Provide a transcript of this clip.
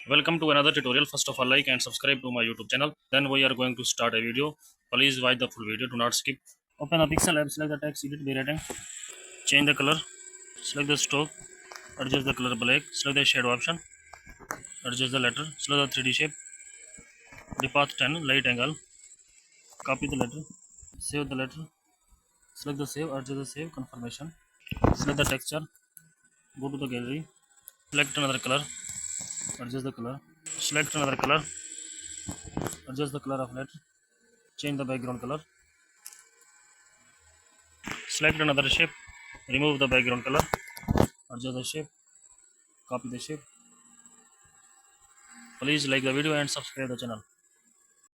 Welcome to another tutorial. First of all, like and subscribe to my YouTube channel. Then we are going to start a video. Please watch the full video. Do not skip. Open the pixel app. Select the text. Edit by writing. Change the color. Select the stroke. Adjust the color black. Select the shadow option. Adjust the letter. Select the 3D shape. The path 10. Light angle. Copy the letter. Save the letter. Select the save. Adjust the save. Confirmation. Select the texture. Go to the gallery. Select another color. Adjust the color. Select another color. Adjust the color of letter. Change the background color. Select another shape. Remove the background color. Adjust the shape. Copy the shape. Please like the video and subscribe the channel.